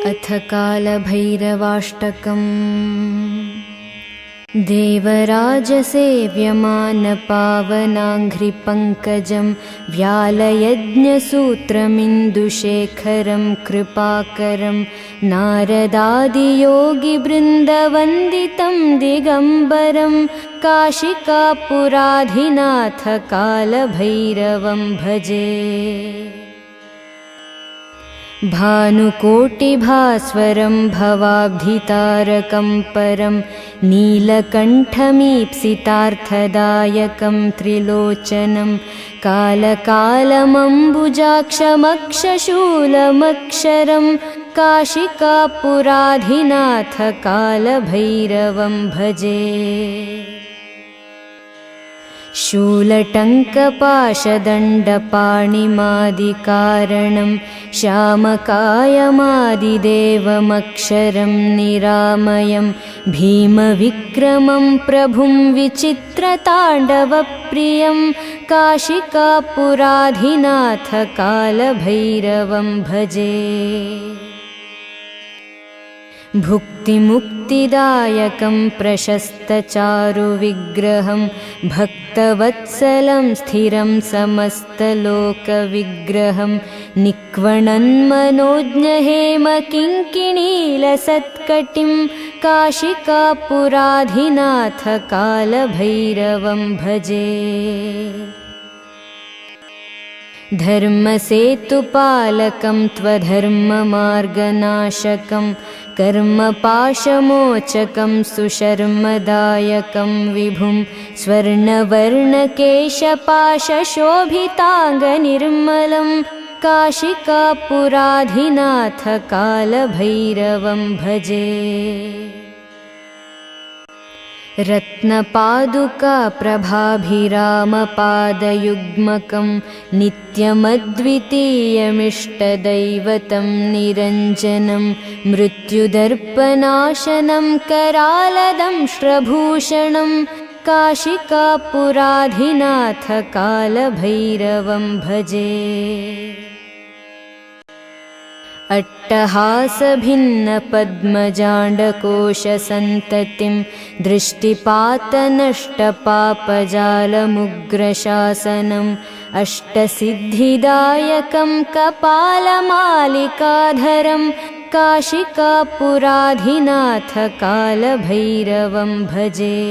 अथ कालभैरवाष्टकम्। देवराजसेव्यमानपावनाङ्घ्रिपङ्कजं व्यालयज्ञसूत्रमिन्दुशेखरं कृपाकरं नारदादियोगिवृन्दवन्दितं दिगम्बरं काशिकापुराधिनाथ कालभैरवं भजे। भानुकोटिभास्वरं भवाब्धितारकं परं नीलकण्ठमीप्सितार्थदायकं त्रिलोचनं कालकालमम्बुजाक्षमक्षशूलमक्षरं काशिकापुराधिनाथ कालभैरवं भजे। शूलटङ्कपाशदण्डपाणिमादिकारणं श्यामकायमादिदेवमक्षरं निरामयं भीमविक्रमं प्रभुं विचित्रताण्डवप्रियं काशिकापुराधिनाथ कालभैरवं भजे। भुक्तिमुक्तिदायकं प्रशस्तचारुविग्रहं भक्तवत्सलं स्थिरं समस्तलोकविग्रहं निक्वणन्मनोज्ञहेमकिङ्किणीलसत्कटिं काशिकापुराधिनाथ कालभैरवं भजे। धर्मसेतुपालकं त्वधर्ममार्गनाशकं कर्मपाशमोचकं सुशर्मदायकं विभुं स्वर्णवर्णकेशपाशशोभिताङ्गनिर्मलं काशिकापुराधिनाथ कालभैरवं भजे। रत्नपादुकाप्रभाभिरामपादयुग्मकं नित्यमद्वितीयमिष्टदैवतं निरञ्जनं मृत्युदर्पनाशनं करालदंष्ट्रभूषणं काशिकापुराधिनाथ कालभैरवं भजे। अट्टहासभिन्नपद्मजाण्डकोशसन्ततिं दृष्टिपातनष्टपापजालमुग्रशासनम् अष्टसिद्धिदायकं कपालमालिकाधरं काशिकापुराधिनाथ कालभैरवं भजे।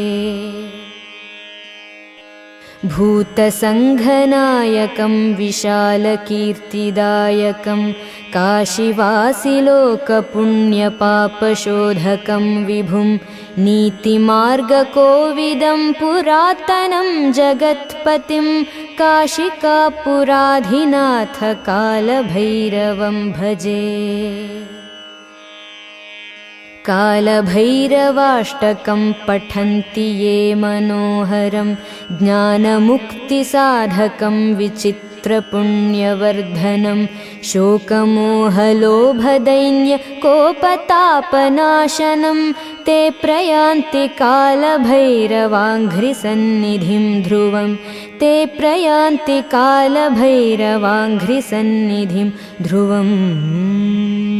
भूतसङ्घनायकं विशालकीर्तिदायकं काशीवासिलोकपुण्यपापशोधकं विभुं नीतिमार्गकोविदं पुरातनं जगत्पतिं काशिकापुराधिनाथ कालभैरवं भजे। कालभैरवाष्टकं पठन्ति ये मनोहरं ज्ञानमुक्तिसाधकं विचित्रपुण्यवर्धनं शोकमोहलोभदैन्यकोपतापनाशनं ते प्रयान्ति कालभैरवाङ्घ्रिसन्निधिं ध्रुवं ते प्रयान्ति कालभैरवाङ्घ्रिसन्निधिं ध्रुवम्।